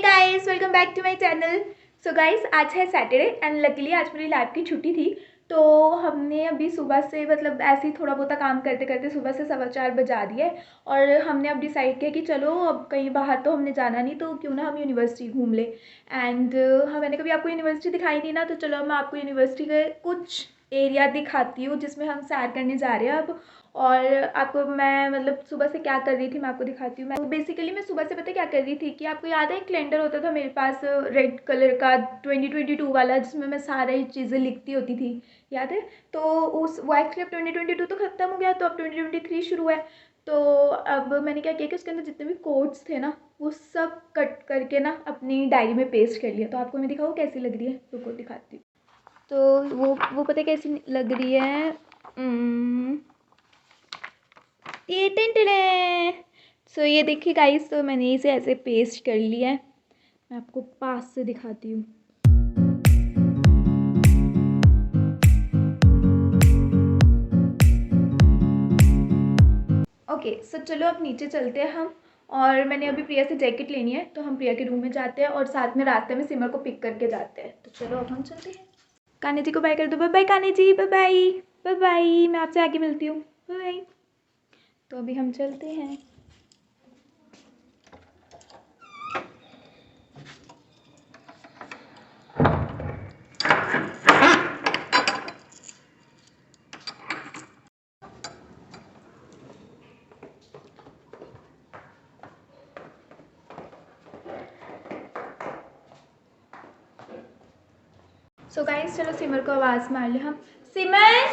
Guys, welcome back to my channel. So guys, आज है Saturday and luckily आज मेरी लैब की छुट्टी थी। तो हमने अभी सुबह से मतलब ऐसे ही थोड़ा बहुत काम करते करते सुबह से 4:15 बजा दिए और हमने अब डिसाइड किया कि चलो अब कहीं बाहर तो हमने जाना नहीं, तो क्यों ना हम यूनिवर्सिटी घूम ले। एंड मैंने कभी आपको यूनिवर्सिटी दिखाई नहीं ना, तो चलो मैं आपको यूनिवर्सिटी के कुछ एरिया दिखाती हूँ जिसमें हम सैर करने जा रहे हैं अब। और आपको मैं मतलब सुबह से क्या कर रही थी मैं आपको दिखाती हूँ। मैं बेसिकली मैं सुबह से पता क्या कर रही थी कि आपको याद है एक कैलेंडर होता था मेरे पास रेड कलर का 2022 वाला, जिसमें मैं सारी चीज़ें लिखती होती थी, याद है? तो उस वो एक्चुअली 2022 तो ख़त्म हो गया, तो अब 2023 शुरू है। तो अब मैंने क्या किया कि उसके अंदर जितने भी कोड्स थे ना वो सब कट करके ना अपनी डायरी में पेस्ट कर लिया। तो आपको मैं दिखाऊँ कैसी लग रही है, रुको दिखाती हूँ। तो वो पता कैसी लग रही है, ये टेंटेन। सो ये देखिए गाइस, तो मैंने इसे ऐसे पेस्ट कर लिया है। मैं आपको पास से दिखाती हूँ। ओके सो चलो अब नीचे चलते हैं हम। और मैंने अभी प्रिया से जैकेट लेनी है, तो हम प्रिया के रूम में जाते हैं और साथ में रास्ते में सिमर को पिक करके जाते हैं। तो चलो अब हम चलते हैं। कान्हा जी को बाय कर दो। Bye bye Kanha ji, bye bye. Bye bye, मैं आपसे आगे मिलती हूँ। Bye bye. तो अभी हम चलते हैं। सो गाइस चलो सिमर को आवाज़ मार ले हम। सिमर,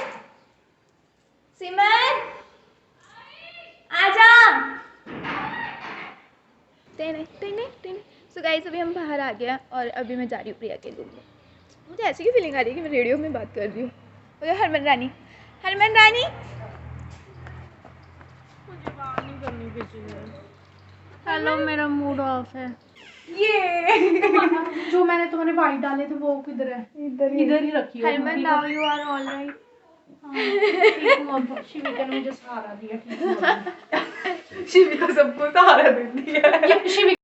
सिमर आजा। टेने टेने टेने। सो गाइस अभी हम बाहर आ गया और अभी मैं जा रही हूँ प्रिया के रूम में। मुझे ऐसी की फीलिंग आ रही है कि मैं रेडियो में बात कर रही हूँ। मुझे हरमन रानी, हरमन रानी। मुझे बात नहीं करनी किसी ने। हेलो, मेरा मूड ऑफ है। ये जो मैंने तुम्हारे वाइट डाले थे वो किधर है? इधर ही रखी हो। Harman now you are alright. Shivika ने मुझे सहारा दिया, ठीक। शिविका सबको सहारा देती है। ये शिविका,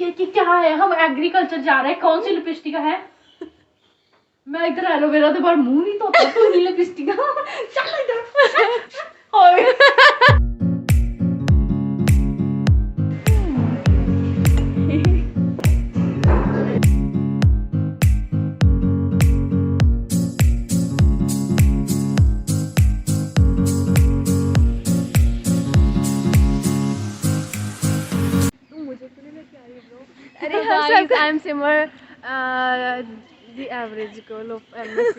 ये क्या है? हम एग्रीकल्चर जा रहे हैं। कौन सी लिपस्टिक है? मैं इधर एलोवेरा के बाहर मुंह नहीं धोता, तू ही लिपस्टिक। चल इधर। अरे हम सब I am Simar, the average girl of MSc.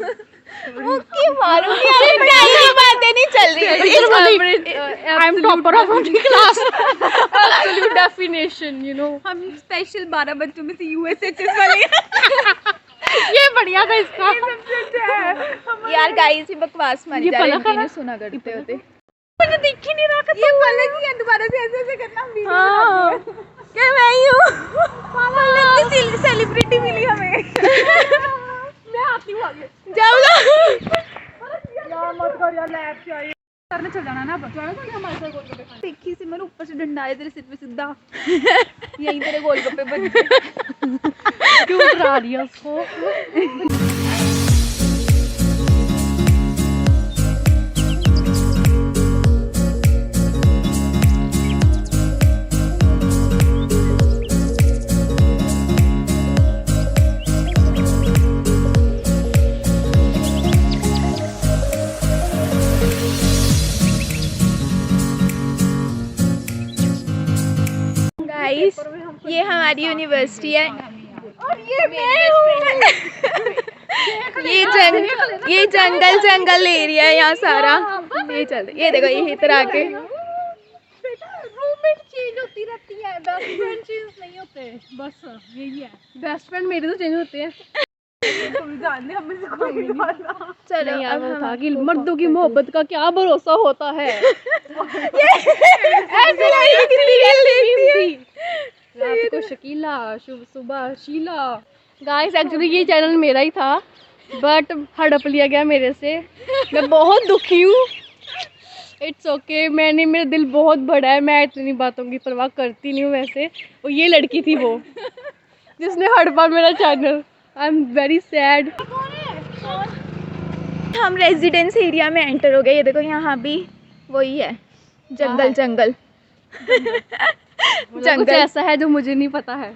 मुक्की मारूंगी। अरे नहीं, बातें नहीं चल रही है। I am topper of my class. Absolute definition, you know. हम स्पेशल 12 बच्चों में से USHS वाले ये बढ़िया था इसका। यार गाइस ये बकवास मारी जा रही है, सुना करते होते। मुझे दिख ही नहीं रहा था। ये पलक ही है, दोबारा से ऐसे ऐसे करना। हाँ क्या मैं ही हूँ? पलक सेलिब्रिटी मिली हमें। मैं आती हूँ आगे। जाओ ना यार मत कर यार, लैब से आई करने चल जाना ना। अब जाना तो नहीं हमारे साथ गोलगप्पे खाने। देखी से मैंने ऊपर से डंडा है तेरे सिर पे सीधा। यहीं तेरे गोलगप्पे बन गए। क्यों डरा रही है उसको? गाइस ये हमारी यूनिवर्सिटी है और ये मैं हूँ। ये जंगल एरिया है यहाँ सारा। ये चल ये देखो ये इधर आके रूममेट चेंज होती रहती है, बेस्ट फ्रेंड चेंज नहीं होते। बस यही है, बेस्ट फ्रेंड मेरे तो चेंज होते हैं। तुम जानते हमें से कोई नहीं आता। चलो यार अब वो हम था कि मर्दों की मोहब्बत का क्या भरोसा होता है। ऐसे लगी कि रियल देखती है। रात को शकीला, शुभ सुबह शीला। गाइस एक्चुअली ये चैनल मेरा ही था बट हड़प लिया गया मेरे से। मैं बहुत दुखी हूँ। इट्स ओके मैंने मेरा दिल बहुत बड़ा है, मैं इतनी बातों की परवाह करती नहीं हूँ वैसे। और ये लड़की थी वो जिसने हड़पा मेरा channel. I am very sad. हम रेजिडेंस एरिया में एंटर हो गए। ये देखो यहाँ भी वही है, जंगल जंगल जंगल कुछ ऐसा है जो मुझे नहीं पता है।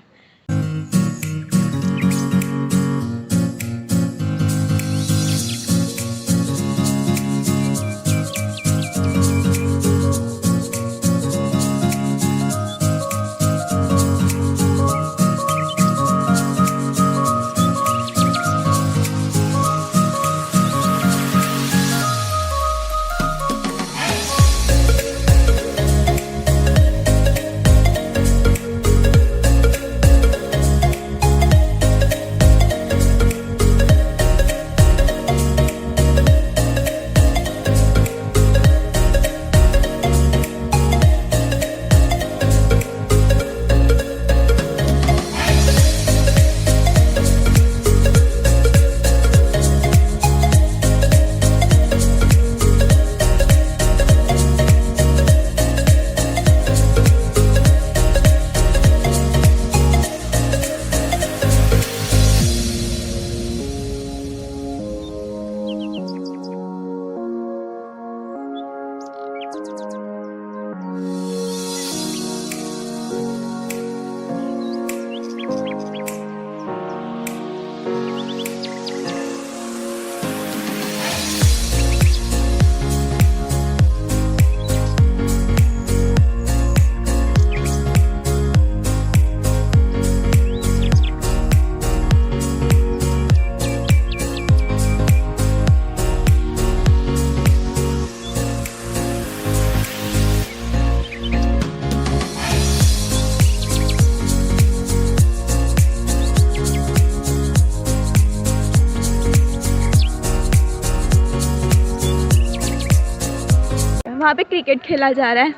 वहाँ पे क्रिकेट खेला जा रहा है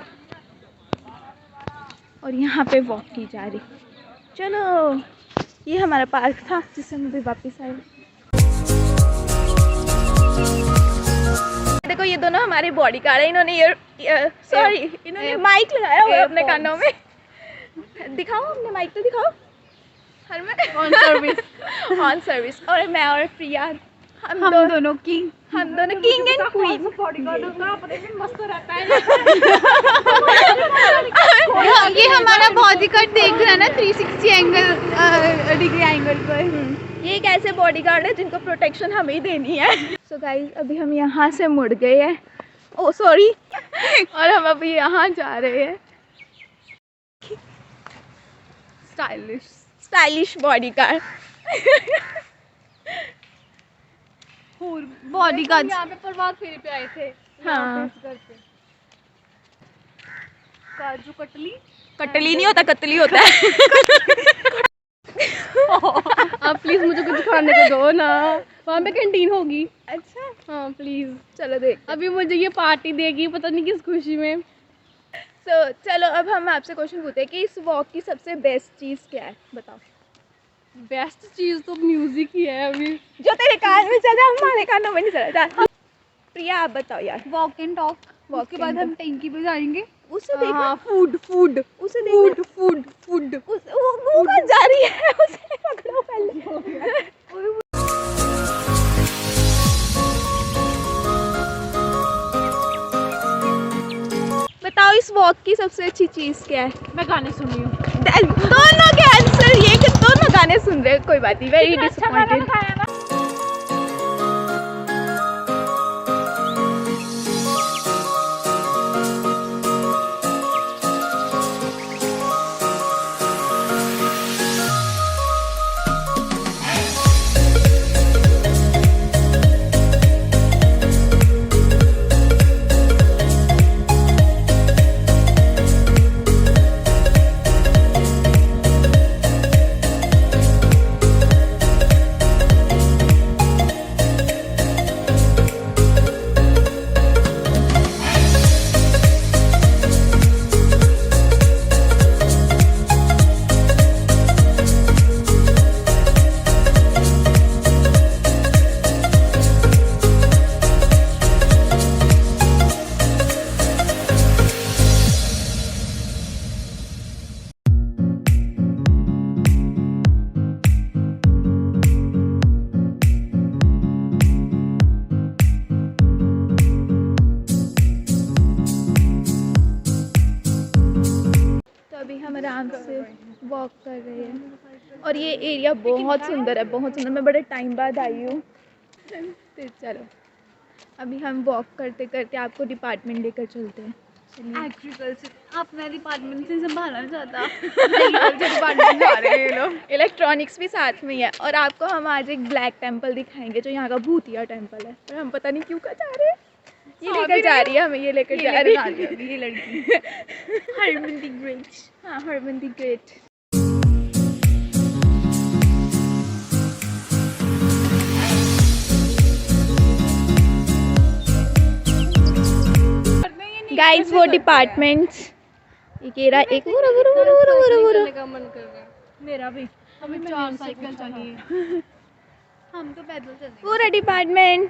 और यहाँ पे वॉक की जा रही। चलो, ये हमारा पार्क था जिससे हम अभी वापस आए। देखो ये दोनों हमारे बॉडी गार्ड है। इन्होंने इन्होंने माइक लगाया हुआ है अपने कानों में। दिखाओ अपने माइक तो दिखाओ। On service on service. और मैं और प्रिया हम दोनों किंग एंड क्वीन। मस्त रहता है। ये हमारा बॉडीगार्ड देख रहा है ना 360 डिग्री एंगल पर। ये एक ऐसे बॉडीगार्ड है जिनको प्रोटेक्शन हमें ही देनी है। सो गाइस अभी हम यहाँ से मुड़ गए हैं। ओ सॉरी। और हम अभी यहाँ जा रहे हैं। Stylish bodyguard. बॉडीगार्ड यहाँ पे प्रभात फेरी पे आए थे। हाँ। काजू कटली नहीं होता, कतली होता है। आप प्लीज मुझे कुछ खाने को दो ना, वहाँ पे कैंटीन होगी। अच्छा हाँ प्लीज। चलो देख। अभी मुझे ये पार्टी देगी पता नहीं किस खुशी में। चलो अब हम आपसे क्वेश्चन पूछते हैं कि इस वॉक की सबसे बेस्ट चीज़ क्या है, बताओ। बेस्ट चीज तो म्यूजिक ही है। अभी जो तेरे कान में चला हमारे कानों में नहीं चला। प्रिया आप बताओ यार। Walk and talk. Walk उसके and बाद हम talk। टैंकी पे जाएंगे। उसे देखो। हाँ फूड उसे देखो। फूड वो कहाँ जा रही है? उसे पकड़ो पहले। बताओ इस वॉक की सबसे अच्छी चीज़ क्या है? मैं गाने सुन रही हूँ। दोनों के आंसर ये कि दोनों गाने सुन रहे हैं। कोई बात नहीं, वेरी डिसअपॉइंटेड। वॉक कर रहे हैं और ये एरिया बहुत सुंदर है, बहुत सुंदर। मैं बड़े टाइम बाद आई हूँ। तो चलो अभी हम वॉक करते करते आपको डिपार्टमेंट लेकर चलते हैं। एग्रीकल्चर अपना डिपार्टमेंट से संभालना चाहता। डिपार्टमेंट जा रहे हैं ये लोग। इलेक्ट्रॉनिक्स भी साथ में ही है और आपको हम आज एक ब्लैक टेम्पल दिखाएंगे जो यहाँ का भूतिया टेम्पल है, पर हम पता नहीं क्यों का जा रहे हैं। ये लेकर जा रही है हमें, ये लेकर जा रही है ये लड़की। Harman the great. हाँ, हरमन द ग्रेट। गाइस वो डिपार्टमेंट्स एक का मन कर रहा है मेरा भी। हमें 4 साइकिल चाहिए। हम तो पैदल चलेंगे पूरा डिपार्टमेंट।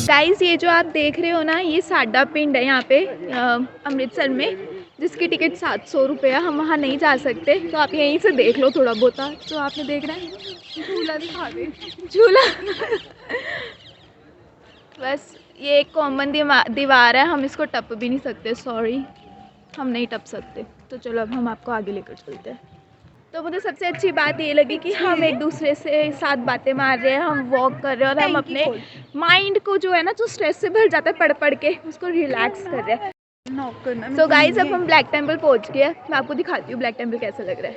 गाइस ये जो आप देख रहे हो ना, ये साडा पिंड है यहाँ पे अमृतसर में, जिसकी टिकट 700 रुपये है। हम वहाँ नहीं जा सकते, तो आप यहीं से देख लो थोड़ा बहुत जो आपने देख रहा है। झूला दिखा दे। झूला बस ये एक कॉमन दीवार है, हम इसको टप भी नहीं सकते। सॉरी, हम नहीं टप सकते। तो चलो अब हम आपको आगे लेकर चलते हैं। तो मुझे सबसे अच्छी बात ये लगी कि हम एक दूसरे से साथ बातें मार रहे हैं, हम वॉक कर रहे हैं और हम अपने माइंड को जो है ना, जो स्ट्रेस से भर जाता है पढ़ पढ़ के, उसको रिलैक्स कर रहे हैं। सो गाइस अब हम ब्लैक टेम्पल पहुंच गए। मैं आपको दिखाती हूँ ब्लैक टेम्पल कैसा लग रहा है।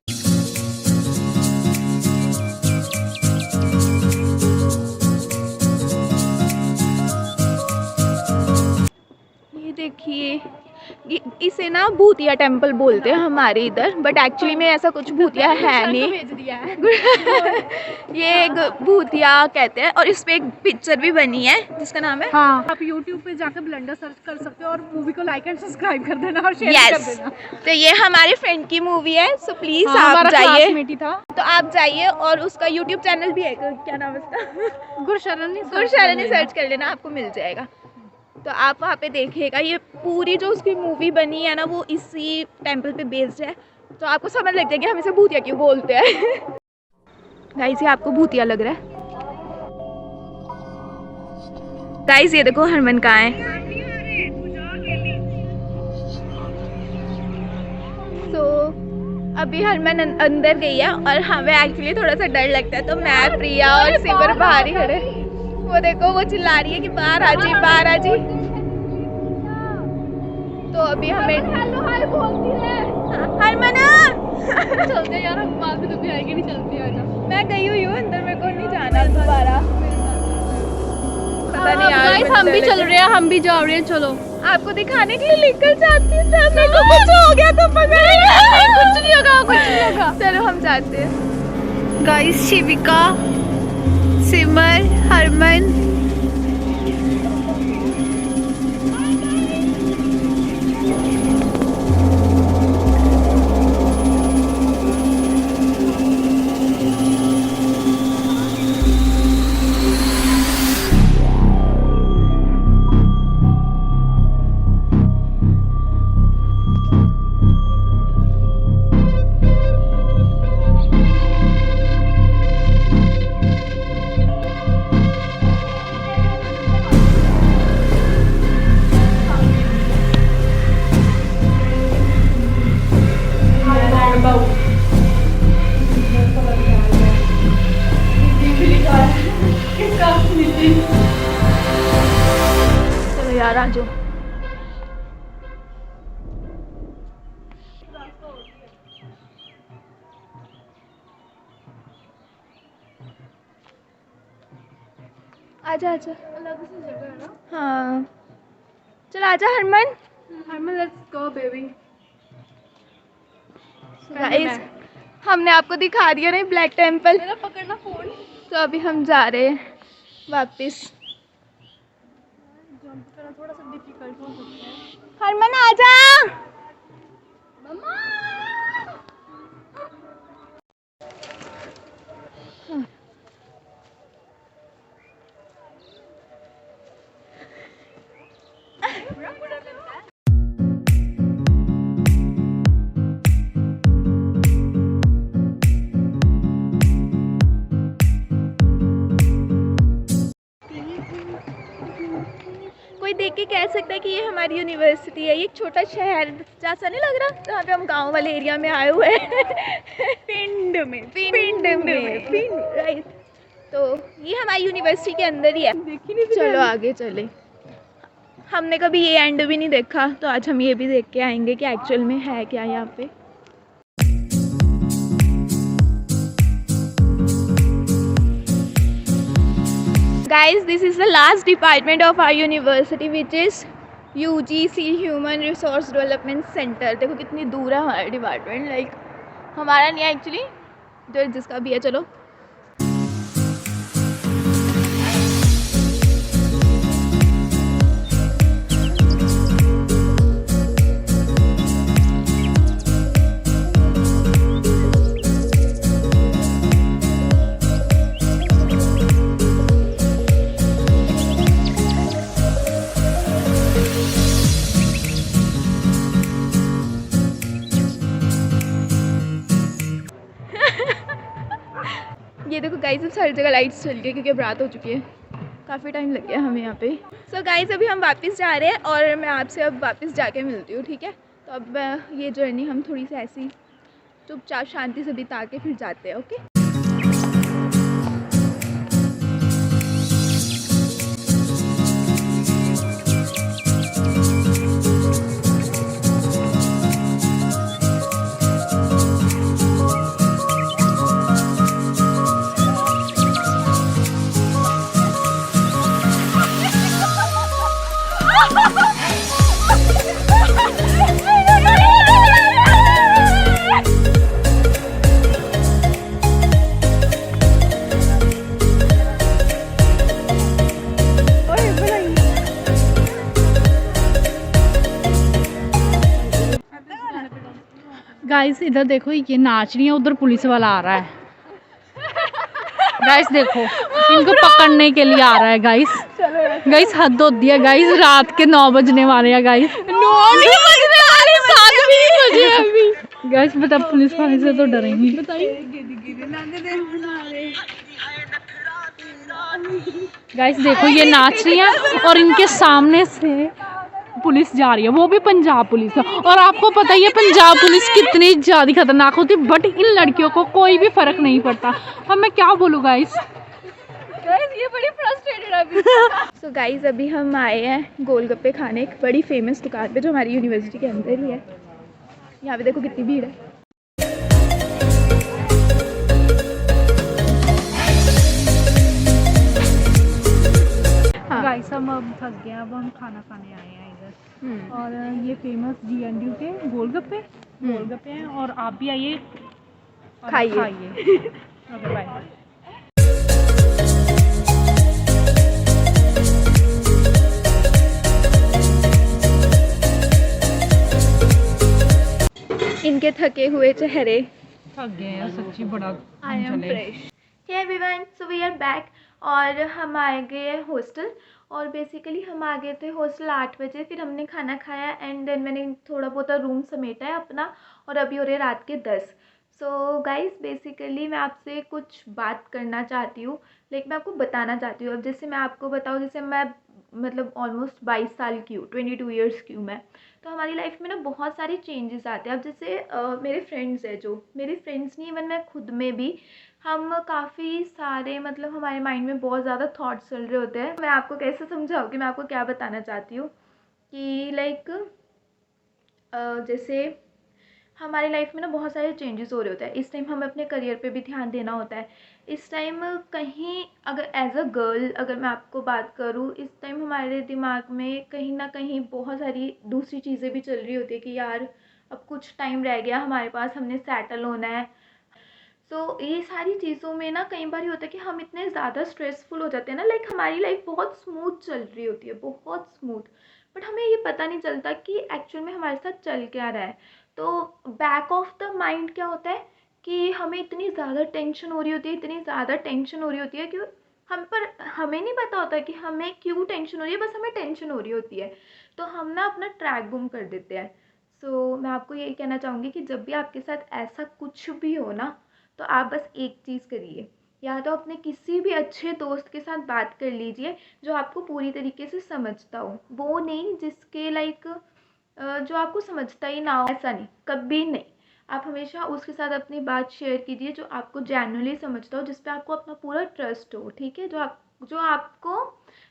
ये देखिए, इसे ना भूतिया टेम्पल बोलते हैं हमारे इधर, बट एक्चुअली में ऐसा कुछ भूतिया है नहीं। भेज दिया है। ये एक भूतिया कहते हैं और इस पे एक पिक्चर भी बनी है जिसका नाम है। हाँ, आप YouTube पे जाकर ब्लेंडर सर्च कर सकते हो और मूवी को लाइक एंड सब्सक्राइब कर देना और शेयर कर देना। तो ये हमारे फ्रेंड की मूवी है, सो प्लीज आप जाइए। था तो आप जाइए और उसका YouTube चैनल भी है, क्या नाम है उसका? गुरशरणी सर्च कर लेना, आपको मिल जाएगा। तो आप वहाँ पे देखिएगा, ये पूरी जो उसकी मूवी बनी है ना, वो इसी टेम्पल पे बेस्ड है। तो आपको समझ लग जाएगी हम इसे भूतिया क्यों बोलते हैं। गाइस ये आपको भूतिया लग रहा है? गाइस ये देखो हरमन कहाँ है। तो अभी हरमन अंदर गई है और हमें एक्चुअली थोड़ा सा डर लगता है, तो मैं, प्रिया और सिमर बाहर ही खड़े। वो देखो वो चिल्ला रही है कि बाहर आ जी, बाहर आ जी। तो अभी हमें हरमना चलते यार, हम बाद में कभी आएंगे नहीं। चलते आजा। मैं गई हुई हूँ अंदर, मेरे को नहीं जाना दोबारा। पता नहीं यार, गाइस हम भी चल रहे हैं, हम भी जा रहे हैं। चलो आपको दिखाने के लिए लेकर जाती हूँ। मेरे को कुछ हो गया तो पकड़ कुछ नहीं होगा, कुछ नहीं होगा। चलो हम जाते हैं। गाइस शिविका, सिमर, हरमन, चलो यार आ जाओ। आजा आजा, अलग से जगह है ना। हाँ चल आजा Harman. Harman let's go baby. Guys हमने आपको दिखा दिया ना ब्लैक टेम्पल। मेरा पकड़ना फोन। तो अभी हम जा रहे हैं वापस। जंप करना थोड़ा सा डिफिकल्ट हो सकता है। हरमन आजा। मम्मा कोई देख के कह सकता है कि ये हमारी यूनिवर्सिटी है। ये एक छोटा शहर जैसा नहीं लग रहा, जहाँ पे हम गांव वाले एरिया में आए हुए हैं। पिंड में राइट। तो ये हमारी यूनिवर्सिटी के अंदर ही है। चलो आगे चले। हमने कभी ये एंड भी नहीं देखा, तो आज हम ये भी देख के आएंगे कि एक्चुअल में है क्या यहाँ पे। Guys, this is the last department of our university, which is UGC Human Resource Development Center. देखो कितनी दूर है हमारा डिपार्टमेंट, लाइक हमारा नहीं है एक्चुअली, जो जिसका भी है। चलो ये देखो गाइस, अब सारी जगह लाइट्स चल गई है क्योंकि अब रात हो चुकी है। काफ़ी टाइम लग गया हमें यहाँ पे। सो गाइस, अभी हम वापस जा रहे हैं और मैं आपसे अब वापस जाके मिलती हूँ, ठीक है। तो अब ये जर्नी हम थोड़ी सी ऐसी चुपचाप शांति से बिता के फिर जाते हैं, ओके। गाइस इधर देखो, ये नाच रही है, उधर पुलिस वाला आ रहा है। गाइस देखो, इनको पकड़ने के लिए आ रहा है। गाइस हद होती है गाइस, रात के 9 बजने वाले हैं गाइस। 9 नहीं बजने वाले, 7 भी बजे अभी। गाइस बता, पुलिस वाले से तो डरेंगी। गाइस देखो, ये नाच रही है और इनके सामने से पुलिस जा रही है, वो भी पंजाब पुलिस है। और आपको पता है ये पंजाब पुलिस कितनी ज़्यादा खतरनाक होती है, बट इन लड़कियों को कोई भी फर्क नहीं पड़ता। अब मैं क्या बोलूँ गाइस, ये बड़ी फ्रस्ट्रेटेड है अभी। सो गाइस, अभी हम आए हैं गोलगप्पे खाने, एक बड़ी फेमस दुकान पे जो हमारी यूनिवर्सिटी के अंदर ही है। यहाँ पे देखो कितनी भीड़ है। गाइस हम अब थक गए, अब हम खाना खाने आए हैं इधर। और ये फेमस GNDU के गोलगप्पे हैं, और आप भी आइए खाइए। Okay bye. इनके थके हुए चेहरे। थक गए हैं सच्ची, बड़ा I am fresh. Hey everyone, so we are back. और हम आ गए हॉस्टल, और बेसिकली हम आ गए थे हॉस्टल 8 बजे। फिर हमने खाना खाया एंड देन मैंने थोड़ा बहुत रूम समेटा है अपना, और अभी हो रहे रात के 10। सो गाइस, बेसिकली मैं आपसे कुछ बात करना चाहती हूँ, लाइक मैं आपको बताना चाहती हूँ। अब जैसे मैं आपको बताऊँ, जैसे मैं मतलब ऑलमोस्ट 22 साल की हूँ, 22 ईयर्स की हूँ मैं। तो हमारी लाइफ में ना बहुत सारे चेंजेस आते हैं। अब जैसे मेरे फ्रेंड्स हैं, जो मेरे फ्रेंड्स नहीं, इवन मैं खुद में भी, हम काफ़ी सारे मतलब हमारे माइंड में बहुत ज़्यादा थॉट्स चल रहे होते हैं। मैं आपको कैसे समझाऊँ कि मैं आपको क्या बताना चाहती हूँ कि लाइक जैसे हमारी लाइफ में ना बहुत सारे चेंजेस हो रहे होते हैं। इस टाइम हमें अपने करियर पे भी ध्यान देना होता है। इस टाइम कहीं अगर एज अ गर्ल अगर मैं आपको बात करूँ, इस टाइम हमारे दिमाग में कहीं ना कहीं बहुत सारी दूसरी चीज़ें भी चल रही होती है कि यार अब कुछ टाइम रह गया हमारे पास, हमने सेटल होना है। तो ये सारी चीज़ों में ना कई बार ये होता है कि हम इतने ज़्यादा स्ट्रेसफुल हो जाते हैं ना, लाइक हमारी लाइफ बहुत स्मूथ चल रही होती है, बहुत स्मूथ, बट हमें ये पता नहीं चलता कि एक्चुअल में हमारे साथ चल क्या रहा है। तो बैक ऑफ द माइंड क्या होता है कि हमें इतनी ज़्यादा टेंशन हो रही होती है, इतनी ज़्यादा टेंशन हो रही होती है कि हमें नहीं पता होता कि हमें क्यों टेंशन हो रही है, बस हमें टेंशन हो रही होती है। तो हम ना अपना ट्रैक गुम कर देते हैं। सो मैं आपको यही कहना चाहूँगी कि जब भी आपके साथ ऐसा कुछ भी हो ना, तो आप बस एक चीज़ करिए या तो अपने किसी भी अच्छे दोस्त के साथ बात कर लीजिए जो आपको पूरी तरीके से समझता हो, वो नहीं जिसके लाइक जो आपको समझता ही ना हो, ऐसा नहीं, कभी नहीं। आप हमेशा उसके साथ अपनी बात शेयर कीजिए जो आपको जेन्युइनली समझता हो, जिस पे आपको अपना पूरा ट्रस्ट हो, ठीक है, जो आपको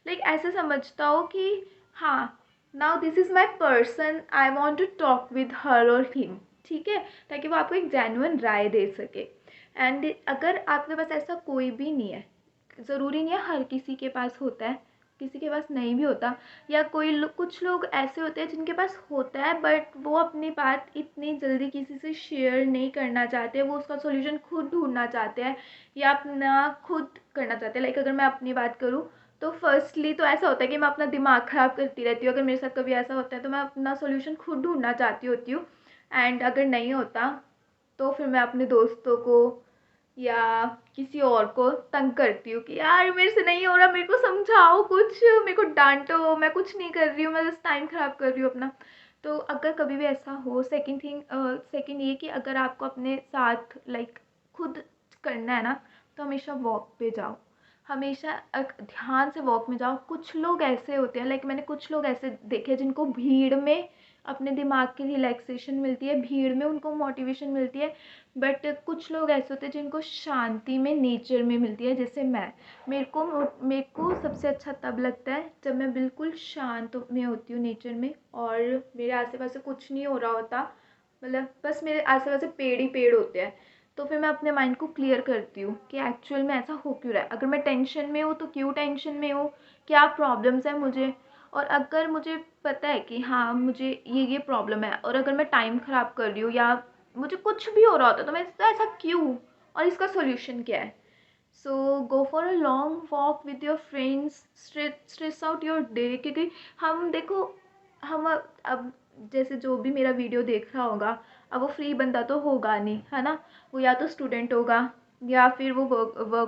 लाइक ऐसे समझता हो कि हाँ, now this is my person, I want to talk with her और हिम, ठीक है, ताकि वो आपको एक जेन्युइन राय दे सके। एंड अगर आपके पास ऐसा कोई भी नहीं है, ज़रूरी नहीं है हर किसी के पास होता है, किसी के पास नहीं भी होता, या कुछ लोग ऐसे होते हैं जिनके पास होता है बट वो अपनी बात इतनी जल्दी किसी से शेयर नहीं करना चाहते, वो उसका सॉल्यूशन खुद ढूंढना चाहते हैं या अपना खुद करना चाहते हैं। लाइक अगर मैं अपनी बात करूँ तो फर्स्टली तो ऐसा होता है कि मैं अपना दिमाग ख़राब करती रहती हूँ। अगर मेरे साथ कभी ऐसा होता है तो मैं अपना सॉल्यूशन खुद ढूंढना चाहती होती हूँ, एंड अगर नहीं होता तो फिर मैं अपने दोस्तों को या किसी और को तंग करती हूँ कि यार मेरे से नहीं हो रहा, मेरे को समझाओ कुछ, मेरे को डांटो, मैं कुछ नहीं कर रही हूँ, मैं बस टाइम ख़राब कर रही हूँ अपना। तो अगर कभी भी ऐसा हो, सेकंड ये कि अगर आपको अपने साथ लाइक खुद करना है ना, तो हमेशा वॉक पे जाओ, हमेशा ध्यान से वॉक में जाओ। कुछ लोग ऐसे होते हैं, लाइक मैंने कुछ लोग ऐसे देखे जिनको भीड़ में अपने दिमाग की रिलैक्सेशन मिलती है, भीड़ में उनको मोटिवेशन मिलती है, बट कुछ लोग ऐसे होते हैं जिनको शांति में, नेचर में मिलती है, जैसे मेरे को सबसे अच्छा तब लगता है जब मैं बिल्कुल शांत में होती हूँ नेचर में, और मेरे आस पास कुछ नहीं हो रहा होता, मतलब बस मेरे आस पास पेड़ ही पेड़ होते हैं। तो फिर मैं अपने माइंड को क्लियर करती हूँ कि एक्चुअल में ऐसा हो क्यों रहा है, अगर मैं टेंशन में हूँ तो क्यों टेंशन में हूँ, क्या प्रॉब्लम्स है मुझे, और अगर मुझे पता है कि हाँ मुझे ये प्रॉब्लम है, और अगर मैं टाइम ख़राब कर रही हूँ या मुझे कुछ भी हो रहा होता तो मैं तो ऐसा क्यों, और इसका सोल्यूशन क्या है। So go for a long walk with your friends, stress out your day, क्योंकि हम देखो, हम अब जैसे जो भी मेरा वीडियो देख रहा होगा, अब वो फ्री बंदा तो होगा नहीं, है ना, वो या तो स्टूडेंट होगा, या फिर वो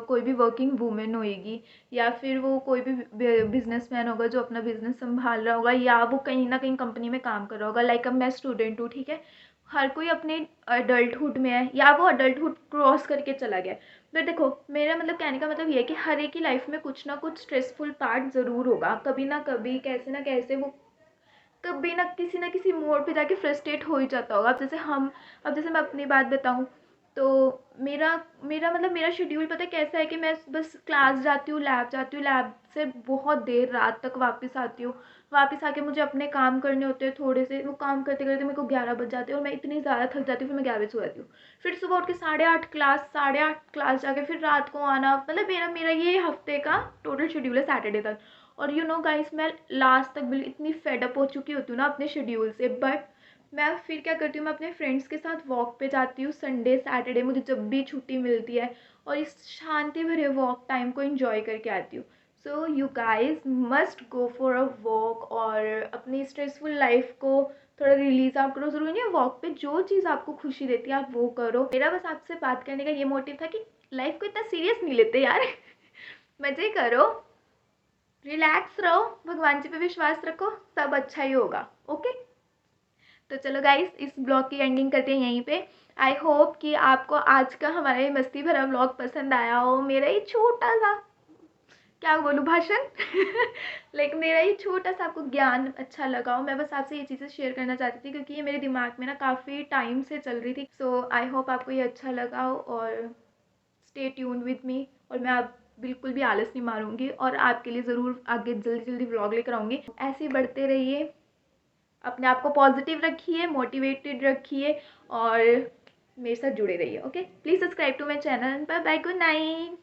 कोई भी वर्किंग वूमेन होएगी, या फिर वो कोई भी बिजनेसमैन होगा जो अपना बिजनेस संभाल रहा होगा, या वो कहीं ना कहीं कंपनी में काम कर रहा होगा। लाइक अब मैं स्टूडेंट हूँ, ठीक है, हर कोई अपने अडल्टहुड में है या वो अडल्टहुड क्रॉस करके चला गया है। पर देखो, मेरा मतलब कहने का मतलब ये है कि हर एक की लाइफ में कुछ ना कुछ स्ट्रेसफुल पार्ट ज़रूर होगा, कभी ना कभी, कैसे ना कैसे वो कभी ना किसी मोड़ पे जाके फ्रस्ट्रेट हो ही जाता होगा। अब जैसे मैं अपनी बात बताऊँ तो मेरा मेरा मतलब मेरा शेड्यूल पता है कैसा है कि मैं बस क्लास जाती हूँ, लैब जाती हूँ, लैब से बहुत देर रात तक वापस आती हूँ, वापस आके मुझे अपने काम करने होते हैं थोड़े से, वो काम करते करते मेरे को 11 बज जाते हैं और मैं इतनी ज़्यादा थक जाती हूँ, फिर मैं 11 बजे सो जाती हूँ। फिर सुबह उठ के 8:30 क्लास जाके फिर रात को आना, मतलब मेरा मेरा ये हफ्ते का टोटल शेड्यूल है सैटरडे तक। और यू नो गाइस, मैं लास्ट तक बिल्कुल इतनी फेड अप हो चुकी होती हूँ ना अपने शेड्यूल से, बट मैं फिर क्या करती हूँ, मैं अपने फ्रेंड्स के साथ वॉक पे जाती हूँ संडे सैटरडे, मुझे जब भी छुट्टी मिलती है, और इस शांति भरे वॉक टाइम को एंजॉय करके आती हूँ। So you guys must go for a walk, और अपनी स्ट्रेसफुल लाइफ को थोड़ा रिलीज आउट करो। ज़रूरी नहीं है वॉक पे, जो चीज़ आपको खुशी देती है आप वो करो। मेरा बस आपसे बात करने का ये मोटिव था कि लाइफ को इतना सीरियस नहीं लेते यार मज़े करो, रिलैक्स रहो, भगवान जी पे विश्वास रखो, सब अच्छा ही होगा। ओके, तो चलो गाइस, इस ब्लॉग की एंडिंग करते हैं यहीं पे। आई होप कि आपको आज का हमारा ये मस्ती भरा ब्लॉग पसंद आया हो। मेरा ये छोटा सा, क्या बोलूँ, भाषण लाइक मेरा ये छोटा सा आपको ज्ञान अच्छा लगा हो। मैं बस आपसे ये चीज़ें शेयर करना चाहती थी क्योंकि ये मेरे दिमाग में ना काफ़ी टाइम से चल रही थी। सो आई होप आपको ये अच्छा लगा हो, और स्टे ट्यून्ड विद मी, और मैं आप बिल्कुल भी आलस नहीं मारूंगी, और आपके लिए ज़रूर आगे जल्दी जल्दी व्लॉग लेकर आऊँगी। ऐसे ही बढ़ते रहिए, अपने आप को पॉजिटिव रखिए, मोटिवेटेड रखिए, और मेरे साथ जुड़े रहिए। Okay, please subscribe to my channel. Bye bye, good night.